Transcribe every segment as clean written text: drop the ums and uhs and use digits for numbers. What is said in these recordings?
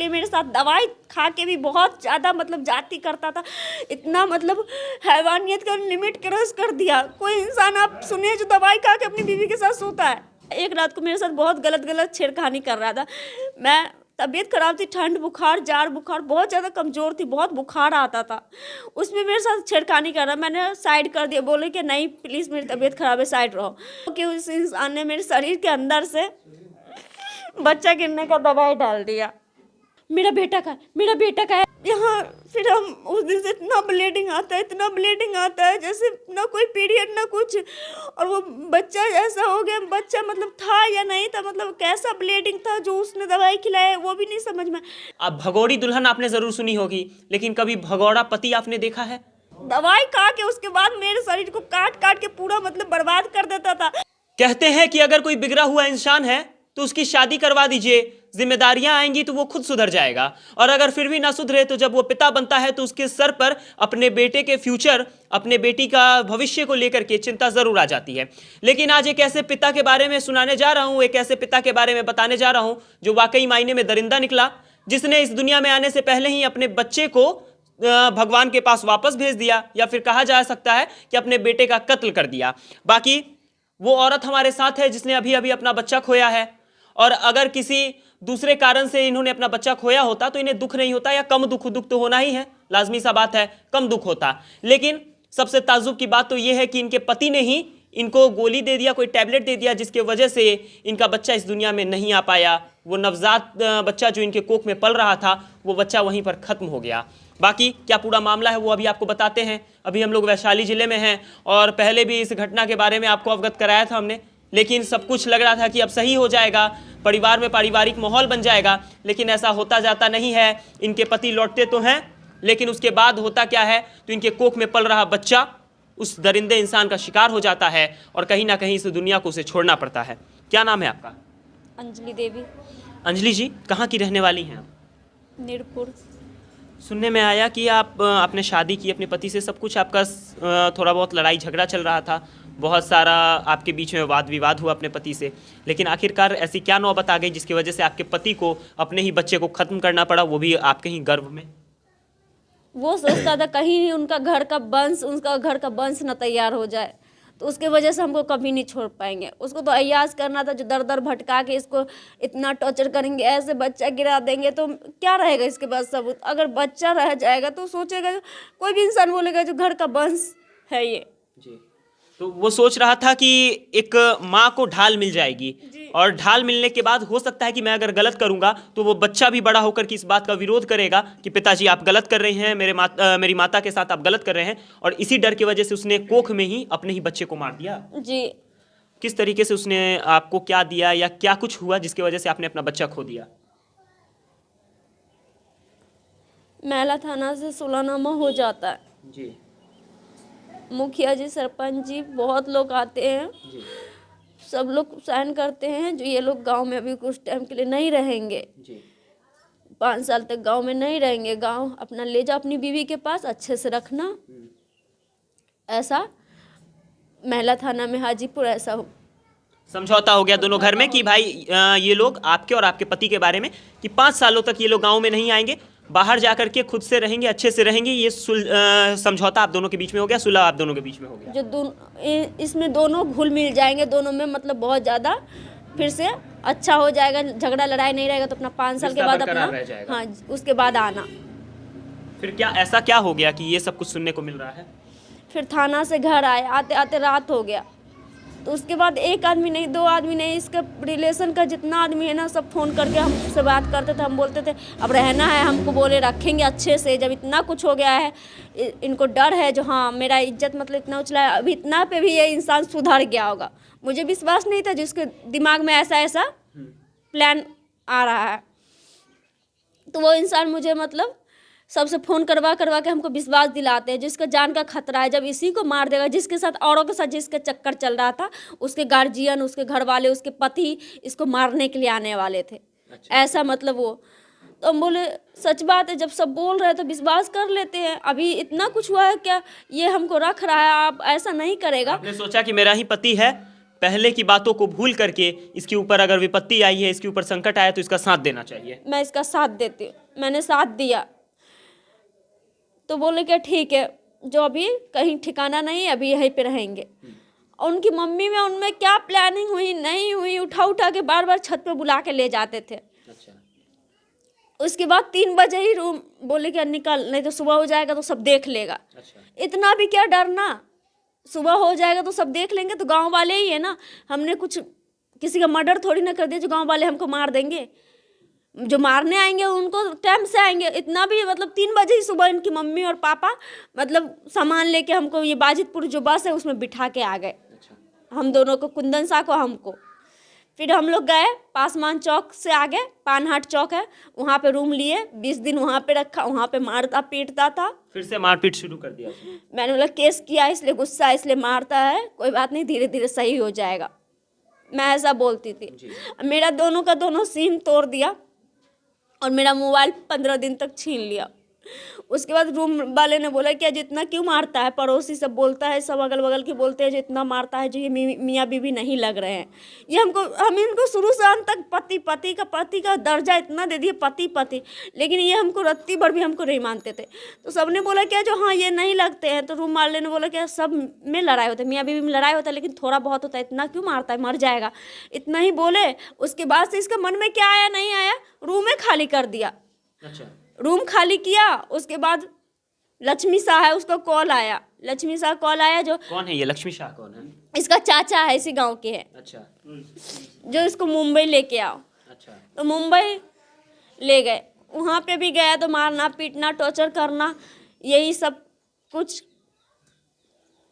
लिए मेरे साथ दवाई खा के भी बहुत ज़्यादा मतलब जाती करता था। इतना मतलब हैवानियत का लिमिट क्रॉस कर दिया। कोई इंसान आप सुनिए जो दवाई खा के अपनी बीवी के साथ सोता है। एक रात को मेरे साथ बहुत गलत छेड़खानी कर रहा था। मैं तबीयत खराब थी, ठंड बुखार जाड़ बुखार, बहुत ज़्यादा कमज़ोर थी, बहुत बुखार आता था। उसमें मेरे साथ छेड़खानी कर रहा, मैंने साइड कर दिया, बोले कि नहीं प्लीज़ मेरी तबीयत खराब है, साइड रहो। कि उस इंसान ने मेरे शरीर के अंदर से बच्चा गिरने का दवाई डाल दिया। मेरा बेटा का है यहाँ। फिर हम उस दिन से इतना ब्लीडिंग आता है जैसे ना कोई पीरियड ना कुछ, और वो बच्चा ऐसा हो गया, बच्चा मतलब था या नहीं था, मतलब कैसा ब्लीडिंग था जो उसने दवाई खिलाया वो भी नहीं समझ में। अब भगोड़ी दुल्हन आपने जरूर सुनी होगी, लेकिन कभी भगौड़ा पति आपने देखा है? दवाई खा के उसके बाद मेरे शरीर को काट के पूरा मतलब बर्बाद कर देता था। कहते हैं कि अगर कोई बिगड़ा हुआ इंसान है तो उसकी शादी करवा दीजिए, जिम्मेदारियां आएंगी तो वो खुद सुधर जाएगा। और अगर फिर भी ना सुधरे तो जब वो पिता बनता है तो उसके सर पर अपने बेटे के फ्यूचर, अपने बेटी का भविष्य को लेकर के चिंता जरूर आ जाती है। लेकिन आज एक ऐसे पिता के बारे में सुनाने जा रहा हूं, एक ऐसे पिता के बारे में बताने जा रहा हूं जो वाकई मायने में दरिंदा निकला, जिसने इस दुनिया में आने से पहले ही अपने बच्चे को भगवान के पास वापस भेज दिया, या फिर कहा जा सकता है कि अपने बेटे का कत्ल कर दिया। बाकी वो औरत हमारे साथ है जिसने अभी अभी अपना बच्चा खोया है, और अगर किसी दूसरे कारण से इन्होंने अपना बच्चा खोया होता तो इन्हें दुख नहीं होता, या कम दुख तो होना ही है, लाजमी सा बात है, कम दुख होता। लेकिन सबसे ताज्जुब की बात तो यह है कि इनके पति ने ही इनको गोली दे दिया, कोई टैबलेट दे दिया, जिसके वजह से इनका बच्चा इस दुनिया में नहीं आ पाया। वो नवजात बच्चा जो इनके कोख में पल रहा था वो बच्चा वहीं पर खत्म हो गया। बाकी क्या पूरा मामला है वो अभी आपको बताते हैं। अभी हम लोग वैशाली जिले में हैं और पहले भी इस घटना के बारे में आपको अवगत कराया था हमने, लेकिन सब कुछ लग रहा था कि अब सही हो जाएगा, परिवार में पारिवारिक माहौल बन जाएगा, लेकिन ऐसा होता जाता नहीं है। इनके पति लौटते तो हैं, लेकिन उसके बाद होता क्या है, तो इनके कोख में पल रहा बच्चा उस दरिंदे इंसान का शिकार हो जाता है और कहीं ना कहीं इस दुनिया को उसे छोड़ना पड़ता है। क्या नाम है आपका? अंजलि देवी। अंजलि जी, कहाँ की रहने वाली हैं आप? नीरपुर। सुनने में आया कि आपने शादी की अपने पति से, सब कुछ आपका थोड़ा बहुत लड़ाई झगड़ा चल रहा था, बहुत सारा आपके बीच में वाद विवाद हुआ अपने पति से, लेकिन आखिरकार ऐसी क्या नौबत आ गई जिसकी वजह से आपके पति को अपने ही बच्चे को ख़त्म करना पड़ा, वो भी आपके ही गर्भ में? वो सोचता था कहीं उनका घर का वंश न तैयार हो जाए, तो उसके वजह से हमको कभी नहीं छोड़ पाएंगे। उसको तो अय्यास करना था जो दर दर भटका के इसको इतना टॉर्चर करेंगे, ऐसे बच्चा गिरा देंगे तो क्या रहेगा इसके पास सबूत। अगर बच्चा रह जाएगा तो सोचेगा, कोई भी इंसान बोलेगा जो घर का वंश है ये जी। तो वो सोच रहा था कि एक माँ को ढाल मिल जाएगी, और ढाल मिलने के बाद हो सकता है कि मैं अगर गलत करूंगा तो वो बच्चा भी बड़ा होकर के इस बात का विरोध करेगा कि पिताजी आप गलत कर रहे हैं, मेरी माता के साथ आप गलत कर रहे हैं, और इसी डर की वजह से उसने कोख में ही अपने ही बच्चे को मार दिया। जी। किस तरीके से उसने आपको क्या दिया या क्या कुछ हुआ जिसकी वजह से आपने अपना बच्चा खो दिया? मैला थाना से सुलहनामा हो जाता है जी। मुखिया जी, सरपंच जी, बहुत लोग आते हैं जी। सब लोग साइन करते हैं जो ये लोग गांव में अभी कुछ टाइम के लिए नहीं रहेंगे जी। 5 साल तक गांव में नहीं रहेंगे। गांव अपना ले जाओ अपनी बीवी के पास, अच्छे से रखना। ऐसा महिला थाना में हाजीपुर ऐसा हो समझौता हो गया दोनों घर में कि भाई ये लोग आपके और आपके पति के बारे में कि 5 सालों तक ये लोग गांव में नहीं आएंगे, बाहर जाकर के खुद से रहेंगे, अच्छे से रहेंगे। ये समझौता आप दोनों के बीच में हो गया, सुलह आप दोनों के बीच में हो गया। जो इसमें दोनों घुल मिल जाएंगे, दोनों में मतलब बहुत ज़्यादा फिर से अच्छा हो जाएगा, झगड़ा लड़ाई नहीं रहेगा। तो अपना 5 साल के बाद अपना, हाँ उसके बाद आना। फिर क्या ऐसा क्या हो गया कि ये सब कुछ सुनने को मिल रहा है? फिर थाना से घर आए, आते आते रात हो गया। तो उसके बाद एक आदमी नहीं, 2 आदमी नहीं, इसका रिलेशन का जितना आदमी है ना सब फ़ोन करके हमसे बात करते थे। हम बोलते थे अब रहना है, हमको बोले रखेंगे अच्छे से। जब इतना कुछ हो गया है, इनको डर है जो हाँ मेरा इज्जत मतलब इतना उछला है, अभी इतना पे भी ये इंसान सुधर गया होगा। मुझे विश्वास नहीं था जिसके दिमाग में ऐसा प्लान आ रहा है। तो वो इंसान मुझे मतलब सबसे फ़ोन करवा के हमको विश्वास दिलाते हैं जिसका जान का खतरा है। जब इसी को मार देगा, जिसके साथ औरों के साथ जिसके चक्कर चल रहा था, उसके गार्जियन, उसके घर वाले, उसके पति इसको मारने के लिए आने वाले थे। अच्छा। ऐसा मतलब वो। तो हम बोले सच बात है, जब सब बोल रहे हैं तो विश्वास कर लेते हैं। अभी इतना कुछ हुआ है क्या, ये हमको रख रहा है, आप ऐसा नहीं करेगा। आपने सोचा कि मेरा ही पति है, पहले की बातों को भूल करके इसके ऊपर अगर विपत्ति आई है, इसके ऊपर संकट आया, तो इसका साथ देना चाहिए। मैं इसका साथ देती हूँ। मैंने साथ दिया तो बोले कि ठीक है, जो अभी कहीं ठिकाना नहीं, अभी यहीं पे रहेंगे। और उनकी मम्मी में उनमें क्या प्लानिंग हुई नहीं हुई, उठा उठा के बार बार छत पे बुला के ले जाते थे। अच्छा। उसके बाद 3 बजे ही रूम बोले कि निकल, नहीं तो सुबह हो जाएगा तो सब देख लेगा। अच्छा। इतना भी क्या डरना, सुबह हो जाएगा तो सब देख लेंगे, तो गांव वाले ही है ना। हमने कुछ किसी का मर्डर थोड़ी ना कर दिया जो गांव वाले हमको मार देंगे। जो मारने आएंगे उनको टाइम से आएंगे। इतना भी मतलब 3 बजे ही सुबह इनकी मम्मी और पापा मतलब सामान लेके हमको ये बाजितपुर जो बस है उसमें बिठा के आ गए। अच्छा। हम दोनों को, कुंदन शाह को, हमको। फिर हम लोग गए पासमान चौक से आगे, पानहाट चौक है, वहाँ पे रूम लिए। 20 दिन वहाँ पे रखा, वहाँ पे मारता पीटता था। फिर से मारपीट शुरू कर दिया उसने। मैंने बोला केस किया इसलिए गुस्सा, इसलिए मारता है, कोई बात नहीं, धीरे धीरे सही हो जाएगा। मैं ऐसा बोलती थी। मेरा दोनों का दोनों सीन तोड़ दिया और मेरा मोबाइल 15 दिन तक छीन लिया। उसके बाद रूम वाले ने बोला कि जितना क्यों मारता है, पड़ोसी सब बोलता है, सब अगल बगल के बोलते हैं जितना मारता है, जो ये मियाँ बीवी नहीं लग रहे हैं। ये हम इनको शुरू से अंत तक पति का दर्जा इतना दे दिए, पति, लेकिन ये हमको रत्ती भर भी हमको नहीं मानते थे। तो सबने बोला क्या जो हाँ ये नहीं लगते हैं, तो रूम वाले ने बोला क्या सब में लड़ाई होता है, मियाँ बीवी में लड़ाई होता है, लेकिन थोड़ा बहुत होता है, इतना क्यों मारता है, मर जाएगा, इतना ही बोले। उसके बाद से इसका मन में क्या आया नहीं आया, रूम में खाली कर दिया। अच्छा। रूम खाली किया। उसके बाद लक्ष्मी शाह है, उसका कॉल आया। लक्ष्मी शाह कॉल आया, जो कौन है ये लक्ष्मी शाह? कौन है? इसका चाचा है, इसी गांव के है। अच्छा। जो इसको मुंबई लेके आओ। अच्छा। तो मुंबई ले गए, वहाँ पे भी गया तो मारना पीटना टॉर्चर करना यही सब कुछ।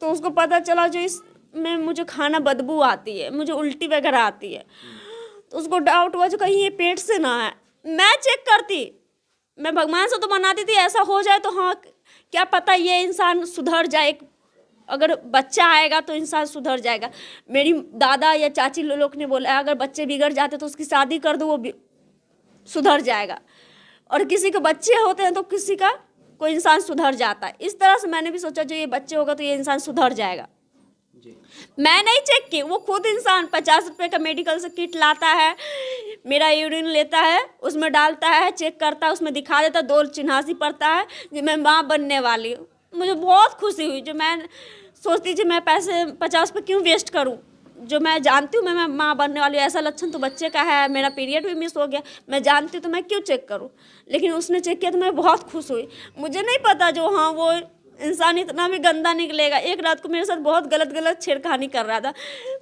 तो उसको पता चला जो इसमें मुझे खाना बदबू आती है, मुझे उल्टी वगैरह आती है, तो उसको डाउट हुआ जो कहीं ये पेट से ना है। मैं चेक करती, मैं भगवान से तो मनाती थी ऐसा हो जाए तो हाँ क्या पता ये इंसान सुधर जाए, अगर बच्चा आएगा तो इंसान सुधर जाएगा। मेरी दादा या चाची लोग ने बोला अगर बच्चे बिगड़ जाते तो उसकी शादी कर दो, वो सुधर जाएगा। और किसी के बच्चे होते हैं तो किसी का कोई इंसान सुधर जाता है। इस तरह से मैंने भी सोचा जो ये बच्चे होगा तो ये इंसान सुधर जाएगा। मैं नहीं चेक की, वो खुद इंसान 50 रुपये का मेडिकल से किट लाता है, मेरा यूरिन लेता है, उसमें डालता है, चेक करता है, उसमें दिखा देता, 2 चिन्हासी पड़ता है जो मैं माँ बनने वाली हूँ। मुझे बहुत खुशी हुई, जो मैं सोचती थी मैं पैसे 50 रुपये क्यों वेस्ट करूँ, जो मैं जानती हूँ मैं माँ बनने वाली हूँ, ऐसा लक्षण तो बच्चे का है, मेरा पीरियड भी मिस हो गया, मैं जानती हूँ तो मैं क्यों चेक करूँ। लेकिन उसने चेक किया तो मैं बहुत खुश हुई। मुझे नहीं पता जो हाँ वो इंसान इतना भी गंदा निकलेगा। एक रात को मेरे साथ बहुत गलत छेड़खानी कर रहा था।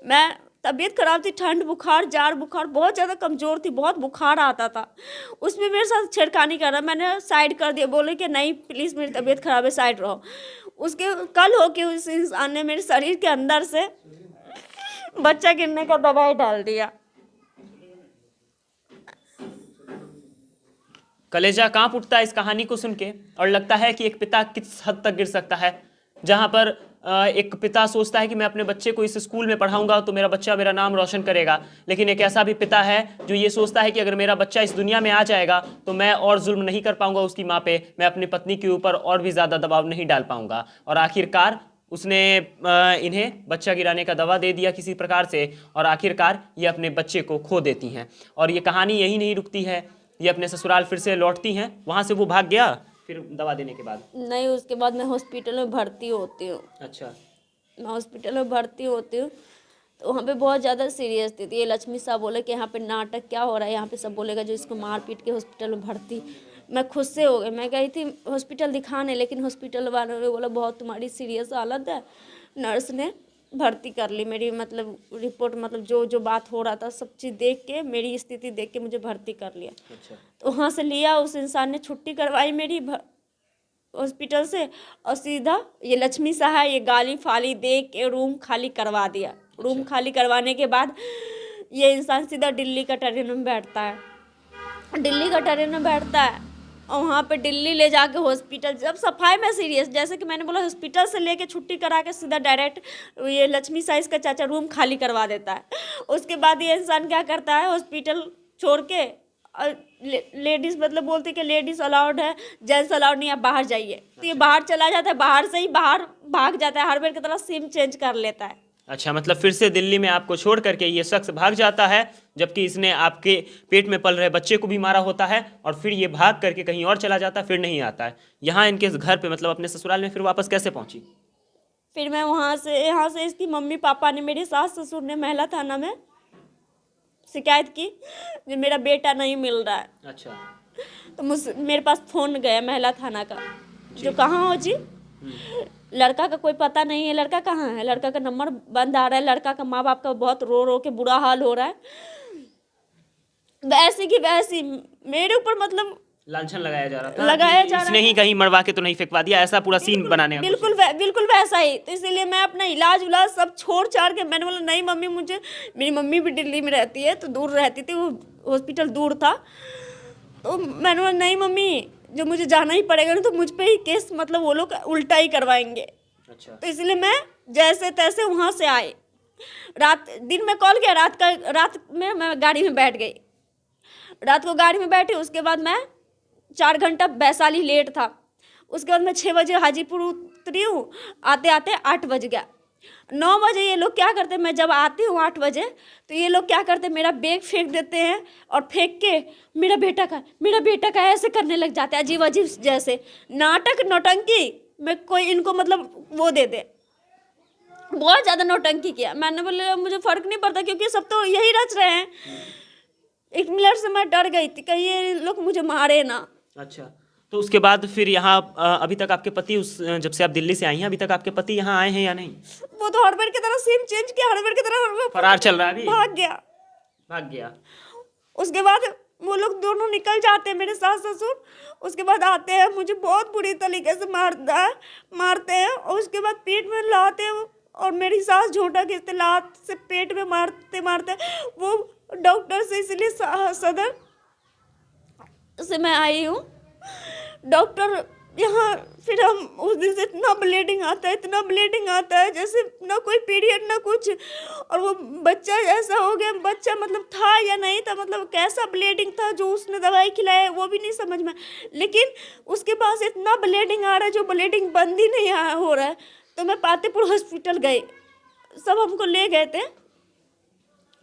मैं तबीयत खराब थी, ठंड बुखार जाड़ बुखार, बहुत ज़्यादा कमज़ोर थी, बहुत बुखार आता था, उसमें मेरे साथ छेड़खानी कर रहा। मैंने साइड कर दिया, बोले कि नहीं प्लीज़ मेरी तबीयत खराब है, साइड रहो। उसके कल हो के उस इंसान ने मेरे शरीर के अंदर से बच्चा गिरने का दवाई डाल दिया। कलेजा कांप उठता है इस कहानी को सुन के, और लगता है कि एक पिता किस हद तक गिर सकता है, जहां पर एक पिता सोचता है कि मैं अपने बच्चे को इस स्कूल में पढ़ाऊंगा तो मेरा बच्चा मेरा नाम रोशन करेगा। लेकिन एक ऐसा भी पिता है जो ये सोचता है कि अगर मेरा बच्चा इस दुनिया में आ जाएगा तो मैं और जुल्म नहीं कर पाऊंगा उसकी माँ पे, मैं अपनी पत्नी के ऊपर और भी ज़्यादा दबाव नहीं डाल पाऊंगा। और आखिरकार उसने इन्हें बच्चा गिराने का दवा दे दिया किसी प्रकार से, और आखिरकार ये अपने बच्चे को खो देती हैं। और ये कहानी यही नहीं रुकती है, ये अपने ससुराल फिर से लौटती हैं। वहाँ से वो भाग गया फिर दवा देने के बाद? नहीं, उसके बाद मैं हॉस्पिटल में भर्ती होती हूँ। अच्छा। मैं हॉस्पिटल में भर्ती होती हूँ तो वहाँ पे बहुत ज़्यादा सीरियस थी। ये लक्ष्मी साहब बोले कि यहाँ पे नाटक क्या हो रहा है, यहाँ पे सब बोलेगा जो इसको मार पीट के हॉस्पिटल में भर्ती। मैं खुद से हो गई, मैं गई थी हॉस्पिटल दिखाने, लेकिन हॉस्पिटल वालों ने बोला बहुत तुम्हारी सीरियस हालत है। नर्स ने भर्ती कर ली मेरी, मतलब रिपोर्ट, मतलब जो बात हो रहा था सब चीज़ देख के, मेरी स्थिति देख के मुझे भर्ती कर लिया। अच्छा। तो वहाँ से लिया, उस इंसान ने छुट्टी करवाई मेरी हॉस्पिटल से, और सीधा ये लक्ष्मी शाह ये गाली फाली दे के रूम खाली करवा दिया। रूम खाली करवाने के बाद ये इंसान सीधा दिल्ली का ट्रेन में बैठता है। दिल्ली का ट्रेन में बैठता है और वहाँ पे दिल्ली ले जाके हॉस्पिटल, जब सफाई में सीरियस, जैसे कि मैंने बोला हॉस्पिटल से लेके छुट्टी करा के सीधा डायरेक्ट ये लक्ष्मी साइज का चाचा रूम खाली करवा देता है। उसके बाद ये इंसान क्या करता है, हॉस्पिटल छोड़ के लेडीज़ मतलब बोलती कि लेडीज़ अलाउड है, जेंट्स अलाउड नहीं, आप बाहर जाइए। तो ये बाहर चला जाता है, बाहर से ही बाहर भाग जाता है, हर बार की तरह सिम चेंज कर लेता है। अच्छा, मतलब फिर से दिल्ली में आपको छोड़ करके ये शख्स भाग जाता है, जबकि इसने आपके पेट में पल रहे बच्चे को भी मारा होता है, और फिर ये भाग करके कहीं और चला जाता है, फिर नहीं आता है यहाँ इनके घर पे, मतलब अपने ससुराल में फिर वापस कैसे पहुंची? फिर मैं यहाँ से इसकी मम्मी पापा ने, मेरे सास ससुर ने महिला थाना में शिकायत की कि मेरा बेटा नहीं मिल रहा है। अच्छा। तो मेरे पास फ़ोन गया महिला थाना का, जो कहाँ हो जी, लड़का का कोई पता नहीं है, लड़का कहाँ है, लड़का का नंबर बंद आ रहा है, लड़का का माँ बाप का बहुत रो रो के बुरा हाल हो रहा है। वैसी की वैसी मेरे ऊपर मतलब लांछन लगाया जा रहा था, लगाया जा रहा इसने ही कहीं मरवा के तो नहीं फेंकवा दिया, ऐसा पूरा सीन बनाने का बिल्कुल बिल्कुल वैसा ही। तो इसीलिए मैं अपना इलाज उलाज सब छोड़ छाड़ के मैंने बोला नहीं मम्मी, मुझे, मेरी मम्मी भी दिल्ली में रहती है तो दूर रहती थी, वो हॉस्पिटल दूर था, तो मैंने बोला नहीं मम्मी, जो मुझे जाना ही पड़ेगा ना, तो मुझ पे ही केस मतलब वो लोग उल्टा ही करवाएंगे। अच्छा। तो इसलिए मैं जैसे तैसे वहाँ से आई, दिन में कॉल किया, रात में मैं गाड़ी में बैठ गई, रात को गाड़ी में बैठी, उसके बाद मैं 4 घंटा वैशाली लेट था, उसके बाद मैं 6 बजे हाजीपुर उतरी हूँ, आते आते 8 बज गया। 9 बजे ये लोग क्या करते, मैं जब आती हूँ 8 बजे, तो ये लोग क्या करते, मेरा बैग फेंक देते हैं, और फेंक के मेरा बेटा का ऐसे करने लग जाते हैं, अजीब अजीब जैसे नाटक नौटंकी में कोई इनको मतलब वो दे दे, बहुत ज़्यादा नौटंकी किया। मैंने बोले मुझे फ़र्क नहीं पड़ता, क्योंकि सब तो यही रच रहे हैं। 1 मिनट से मैं डर गई थी कहीं ये लोग मुझे मारे ना। अच्छा, तो उसके बाद फिर यहाँ अभी तक आपके पति, उस जब से आप दिल्ली से आई हैं, अभी तक आपके पति यहाँ आए हैं या नहीं? वो तो हड़बड़ की तरह सिम चेंज किया, हड़बड़ की तरह फरार चल रहा है अभी, भाग गया। उसके बाद वो लोग दोनों निकल जाते हैं, मेरे सास ससुर, उसके बाद आते हैं, मुझे बहुत बुरी तरीके से मारते हैं, और उसके बाद पेट में लाते हैं, और मेरी सास झोटा खींचते, लात से पेट में मारते मारते, वो डॉक्टर से, इसलिए सदर से मैं आई हूँ, डॉक्टर यहाँ, फिर हम उस दिन से इतना ब्लीडिंग आता है जैसे ना कोई पीरियड ना कुछ, और वो बच्चा ऐसा हो गया, बच्चा मतलब था या नहीं था, मतलब कैसा ब्लीडिंग था, जो उसने दवाई खिलाया वो भी नहीं समझ में, लेकिन उसके पास इतना ब्लीडिंग आ रहा है, जो ब्लीडिंग बंद ही नहीं हो रहा है। तो मैं पातेपुर हॉस्पिटल गई, सब हमको ले गए थे,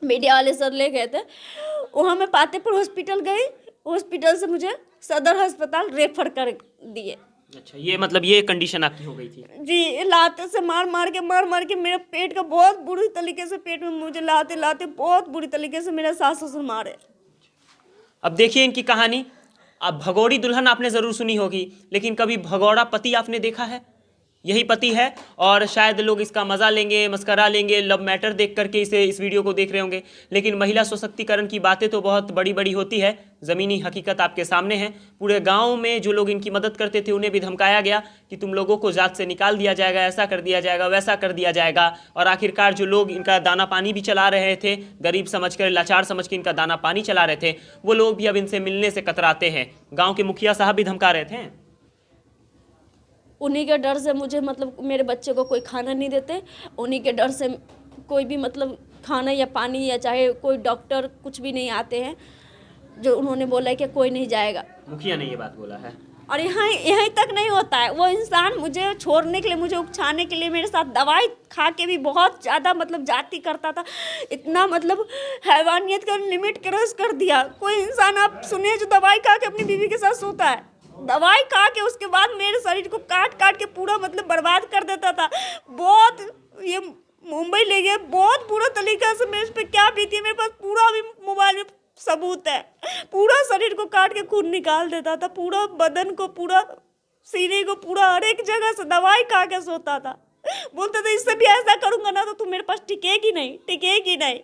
मीडिया वाले सर ले गए थे, वहाँ मैं पातेपुर हॉस्पिटल गई, हॉस्पिटल से मुझे सदर अस्पताल रेफर कर दिए। अच्छा, ये मतलब ये कंडीशन आपकी हो गई थी जी, लाते से मार के मेरे पेट का बहुत बुरी तरीके से, पेट में मुझे लाते बहुत बुरी तरीके से मेरा सास ससुर मारे। अब देखिए इनकी कहानी। अब भगोड़ी दुल्हन आपने ज़रूर सुनी होगी, लेकिन कभी भगौड़ा पति आपने देखा है? यही पति है, और शायद लोग इसका मज़ा लेंगे, मस्करा लेंगे, लव मैटर देख करके इस वीडियो को देख रहे होंगे, लेकिन महिला सशक्तिकरण की बातें तो बहुत बड़ी बड़ी होती है। ज़मीनी हकीकत आपके सामने है। पूरे गांव में जो लोग इनकी मदद करते थे उन्हें भी धमकाया गया कि तुम लोगों को जात से निकाल दिया जाएगा, ऐसा कर दिया जाएगा, वैसा कर दिया जाएगा, और आखिरकार जो लोग इनका दाना पानी भी चला रहे थे, गरीब समझकर, लाचार समझ के इनका दाना पानी चला रहे थे, वो लोग भी अब इनसे मिलने से कतराते हैं। गाँव के मुखिया साहब भी धमका रहे थे। उन्हीं के डर से मुझे मतलब मेरे बच्चे को कोई खाना नहीं देते, उन्हीं के डर से कोई भी मतलब खाना या पानी या चाहे कोई डॉक्टर कुछ भी नहीं आते हैं, जो उन्होंने बोला है कि कोई नहीं जाएगा। मुखिया ने ये बात बोला है। और यहीं तक नहीं होता है, वो इंसान मुझे छोड़ने के लिए, मुझे उकसाने के लिए मेरे साथ दवाई खा के भी बहुत ज़्यादा मतलब जाती करता था, इतना मतलब हैवानियत का लिमिट क्रॉस कर दिया। कोई इंसान आप सुनिए जो दवाई खा के अपनी बीवी के साथ सोता है, दवाई खा के उसके बाद मेरे शरीर को काट काट के पूरा मतलब बर्बाद कर देता था। बहुत ये मुंबई ले गया, बहुत बुरा तरीका से मेरे पे क्या बीती है, मेरे पास पूरा अभी मोबाइल में सबूत है, पूरा शरीर को काट के खून निकाल देता था, पूरा बदन को, पूरा सीने को, पूरा हर एक जगह से दवाई खा के सोता था। बोलता था इससे भी ऐसा करूंगा ना तो तू मेरे पास टिकेगी नहीं।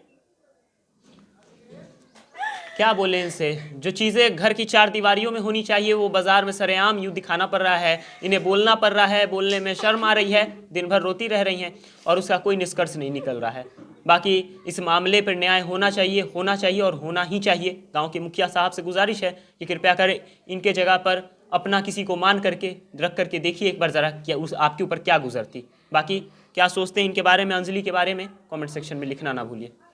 क्या बोले इनसे? जो चीज़ें घर की 4 दीवारियों में होनी चाहिए वो बाजार में सरेआम यूँ दिखाना पड़ रहा है, इन्हें बोलना पड़ रहा है, बोलने में शर्म आ रही है, दिन भर रोती रह रही हैं, और उसका कोई निष्कर्ष नहीं निकल रहा है। बाकी इस मामले पर न्याय होना चाहिए और होना ही चाहिए। गांव के मुखिया साहब से गुजारिश है कि कृपया करें इनके जगह पर अपना किसी को मान करके रख करके देखिए एक बार ज़रा क्या उस आपके ऊपर क्या गुजरती। बाकी क्या सोचते हैं इनके बारे में, अंजलि के बारे में, कमेंट सेक्शन में लिखना ना भूलिए।